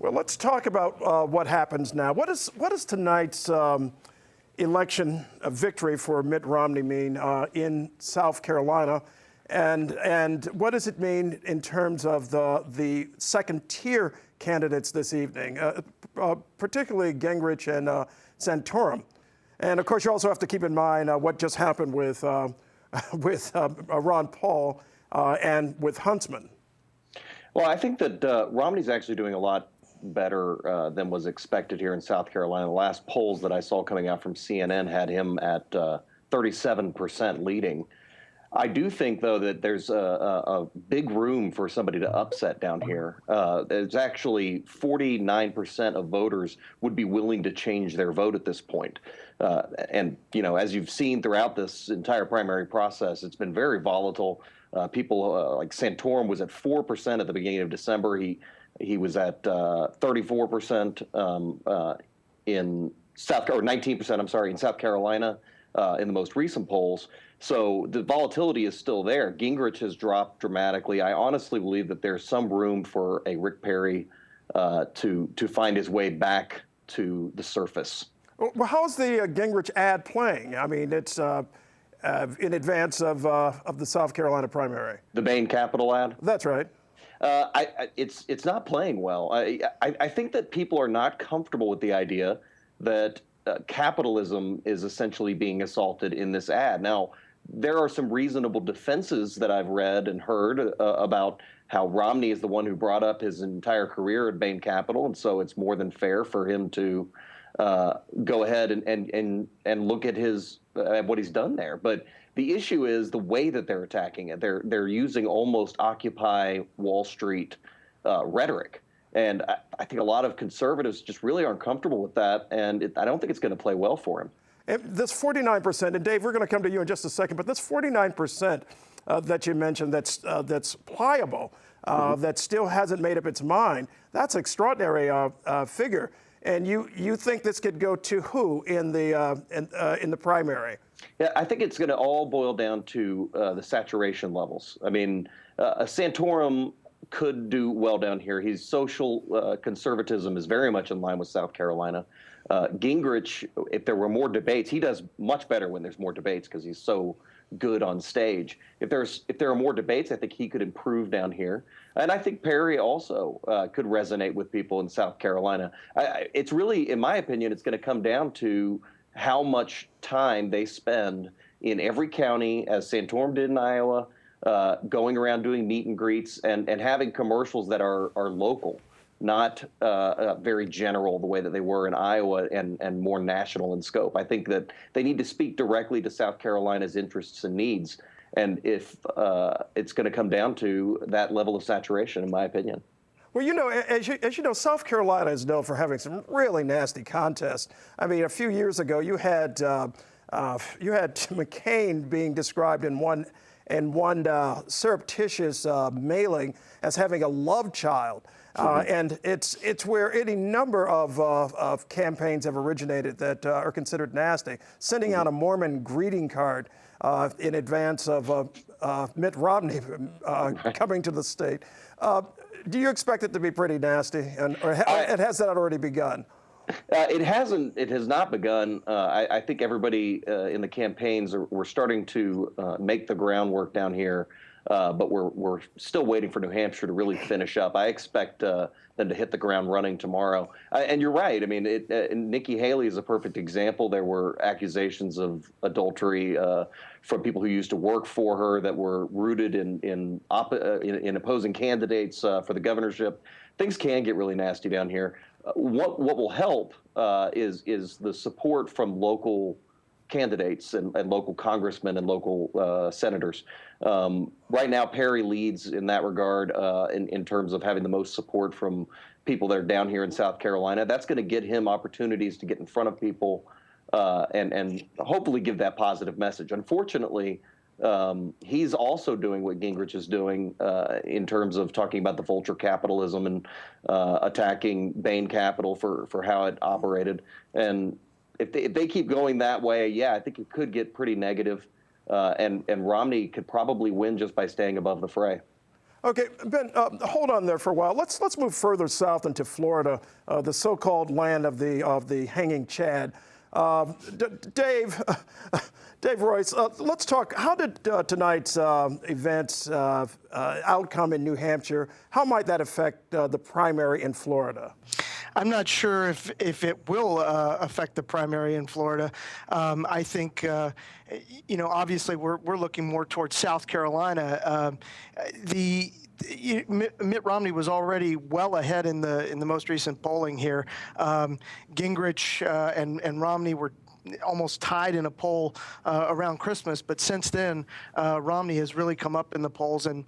Well, let's talk about what happens now. What does tonight's election victory for Mitt Romney mean in South Carolina, and what does it mean in terms of the second-tier candidates this evening, particularly Gingrich and Santorum? And of course, you also have to keep in mind what just happened with Ron Paul and with Huntsman. Well, I think that Romney's actually doing a lot better than was expected here in South Carolina. The last polls that I saw coming out from CNN had him at 37% leading. I do think, though, that there's a big room for somebody to upset down here. There's actually 49% of voters would be willing to change their vote at this point. And, you know, as you've seen throughout this entire primary process, it's been very volatile. People like Santorum was at 4% at the beginning of December. He was at 34% in South, or 19%, I'm sorry, in South Carolina in the most recent polls. So the volatility is still there. Gingrich has dropped dramatically. I honestly believe that there's some room for a Rick Perry to find his way back to the surface. Well, how's the Gingrich ad playing? I mean, it's in advance of the South Carolina primary. The Bain Capital ad? That's right. It's not playing well. I think that people are not comfortable with the idea that capitalism is essentially being assaulted in this ad. Now, there are some reasonable defenses that I've read and heard about how Romney is the one who brought up his entire career at Bain Capital, and so it's more than fair for him to go ahead and look at what he's done there. But the issue is the way that they're attacking it. They're using almost Occupy Wall Street rhetoric. And I think a lot of conservatives just really aren't comfortable with that, and I don't think it's going to play well for him. And this 49%, and Dave, we're going to come to you in just a second, but this 49% that you mentioned that's pliable, that still hasn't made up its mind, that's an extraordinary figure. And you think this could go to who in the primary? Yeah, I think it's going to all boil down to the saturation levels. I mean, Santorum could do well down here. His social conservatism is very much in line with South Carolina. Gingrich, if there were more debates, he does much better when there's more debates because he's so good on stage. If there are more debates, I think he could improve down here. And I think Perry also could resonate with people in South Carolina. It's really, in my opinion, it's going to come down to how much time they spend in every county, as Santorum did in Iowa, going around doing meet and greets and having commercials that are local, not very general the way that they were in Iowa and more national in scope. I think that they need to speak directly to South Carolina's interests and needs. And if it's going to come down to that level of saturation, in my opinion. Well, you know, as you know, South Carolina is known for having some really nasty contests. I mean, a few years ago, you had McCain being described in one surreptitious mailing as having a love child. And it's where any number of campaigns have originated that are considered nasty. Sending out a Mormon greeting card in advance of Mitt Romney coming to the state. Do you expect it to be pretty nasty, or has that already begun? It hasn't. It has not begun. I think everybody in the campaigns we're starting to make the groundwork down here, but we're still waiting for New Hampshire to really finish up. I expect them to hit the ground running tomorrow. And you're right. I mean, Nikki Haley is a perfect example. There were accusations of adultery from people who used to work for her that were rooted in opposing candidates for the governorship. Things can get really nasty down here. What will help is the support from local candidates and local congressmen and local senators. Right now, Perry leads in that regard in terms of having the most support from people that are down here in South Carolina. That's going to get him opportunities to get in front of people and hopefully give that positive message. Unfortunately, he's also doing what Gingrich is doing in terms of talking about the vulture capitalism and attacking Bain Capital for how it operated. And if they keep going that way, yeah, I think it could get pretty negative. And Romney could probably win just by staying above the fray. Okay, Ben, hold on there for a while. Let's move further south into Florida, the so-called land of the hanging Chad. Dave, Dave Royce, let's talk. How did tonight's events outcome in New Hampshire? How might that affect the primary in Florida? I'm not sure if it will affect the primary in Florida. I think, obviously we're looking more towards South Carolina. Mitt Romney was already well ahead in the most recent polling here. Gingrich and Romney were almost tied in a poll around Christmas, but since then, Romney has really come up in the polls, and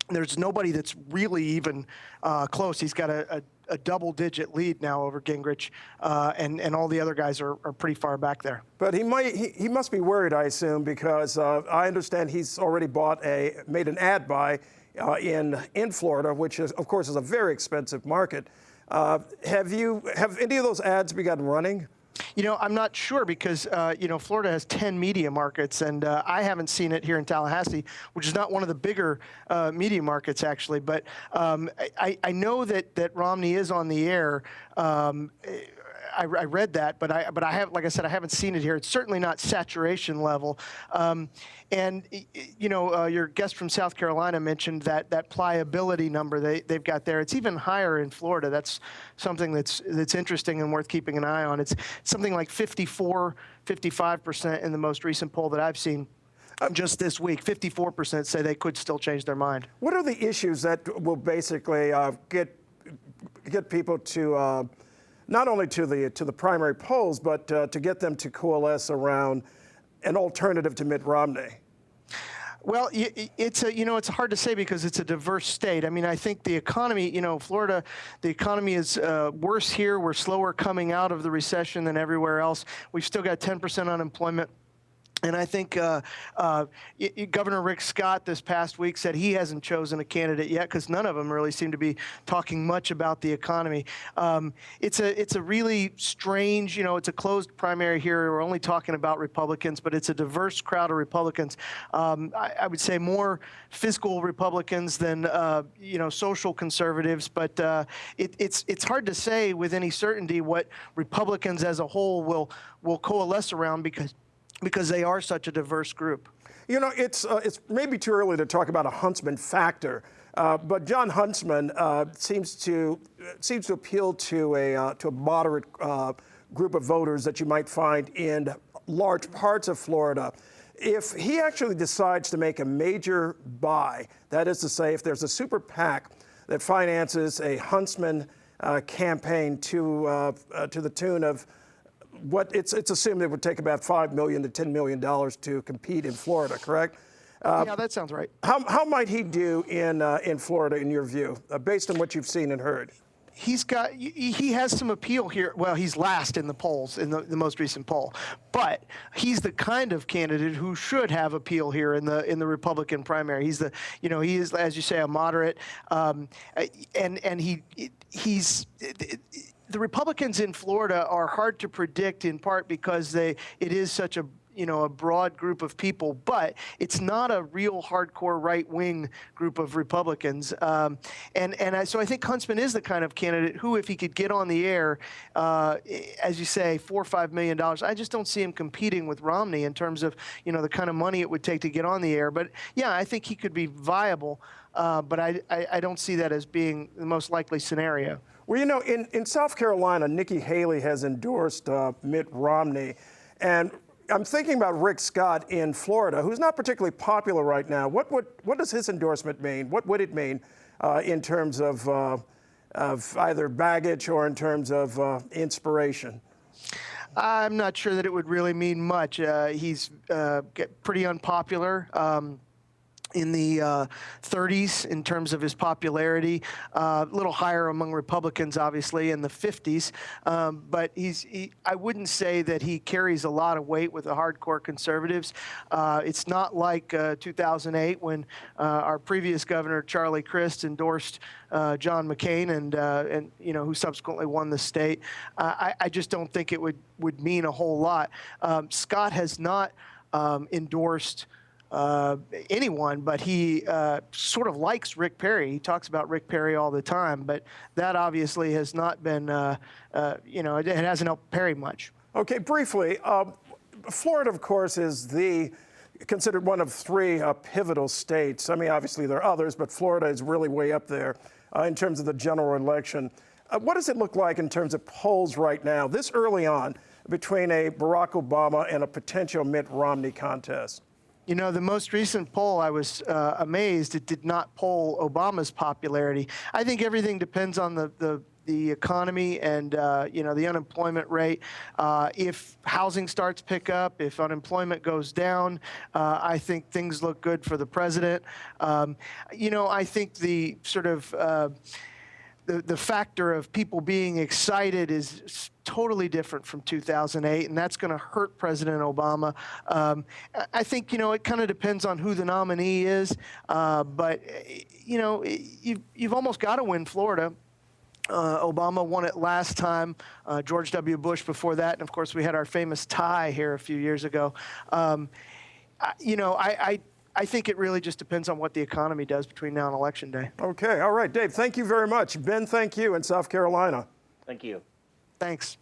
there's nobody that's really even close. He's got a double-digit lead now over Gingrich, and all the other guys are pretty far back there. But he must be worried, I assume, because I understand he's already made an ad buy in Florida, which is, of course, is a very expensive market. Have any of those ads begun running? I'm not sure because, Florida has 10 media markets, and I haven't seen it here in Tallahassee, which is not one of the bigger media markets, actually. But I know that Romney is on the air. I read that, but I have, like I said, I haven't seen it here. It's certainly not saturation level. Your guest from South Carolina mentioned that pliability number they've got there. It's even higher in Florida. That's something that's interesting and worth keeping an eye on. It's something like 54, 55% in the most recent poll that I've seen. Just this week, 54% say they could still change their mind. What are the issues that will basically get people to not only to the primary polls, but to get them to coalesce around an alternative to Mitt Romney? Well, it's hard to say because it's a diverse state. I mean, I think the economy, Florida, the economy is worse here. We're slower coming out of the recession than everywhere else. We've still got 10% unemployment. And I think Governor Rick Scott this past week said he hasn't chosen a candidate yet because none of them really seem to be talking much about the economy. It's a really strange, it's a closed primary here. We're only talking about Republicans, but it's a diverse crowd of Republicans. I would say more fiscal Republicans than social conservatives. But it's hard to say with any certainty what Republicans as a whole will coalesce around because they are such a diverse group. It's maybe too early to talk about a Huntsman factor, but John Huntsman seems to appeal to a moderate group of voters that you might find in large parts of Florida. If he actually decides to make a major buy, that is to say, if there's a super PAC that finances a Huntsman campaign to the tune of it's assumed it would take about $5 million to $10 million to compete in Florida, correct? Yeah, that sounds right. How might he do in Florida, in your view, based on what you've seen and heard? He has some appeal here. Well, he's last in the polls in the most recent poll, but he's the kind of candidate who should have appeal here in the Republican primary. He is, as you say, a moderate, and he's. The Republicans in Florida are hard to predict in part because it is such a broad group of people, but it's not a real hardcore right-wing group of Republicans. So I think Huntsman is the kind of candidate who, if he could get on the air, as you say, $4 or $5 million, I just don't see him competing with Romney in terms of, the kind of money it would take to get on the air. But yeah, I think he could be viable, but I don't see that as being the most likely scenario. Well, in South Carolina, Nikki Haley has endorsed Mitt Romney, and I'm thinking about Rick Scott in Florida, who's not particularly popular right now. What does his endorsement mean? What would it mean in terms of either baggage or in terms of inspiration? I'm not sure that it would really mean much. He's pretty unpopular. In the 30s in terms of his popularity, a little higher among Republicans, obviously, in the 50s. But I wouldn't say that he carries a lot of weight with the hardcore conservatives. It's not like 2008 when our previous governor, Charlie Crist, endorsed John McCain and who subsequently won the state. I just don't think it would mean a whole lot. Scott has not endorsed anyone, but he sort of likes Rick Perry. He talks about Rick Perry all the time, but that obviously has not been, it hasn't helped Perry much. Okay, briefly, Florida, of course, is considered one of three pivotal states. I mean, obviously there are others, but Florida is really way up there in terms of the general election. What does it look like in terms of polls right now, this early on, between a Barack Obama and a potential Mitt Romney contest? You know, the most recent poll, I was amazed it did not poll Obama's popularity. I think everything depends on the economy and, the unemployment rate. If housing starts to pick up, if unemployment goes down, I think things look good for the president. I think the sort of the factor of people being excited is totally different from 2008, and that's going to hurt President Obama. I think, it kind of depends on who the nominee is, but, you've almost got to win Florida. Obama won it last time, George W. Bush before that, and of course we had our famous tie here a few years ago. I think it really just depends on what the economy does between now and Election Day. Okay, all right, Dave, thank you very much. Ben, thank you in South Carolina. Thank you. Thanks.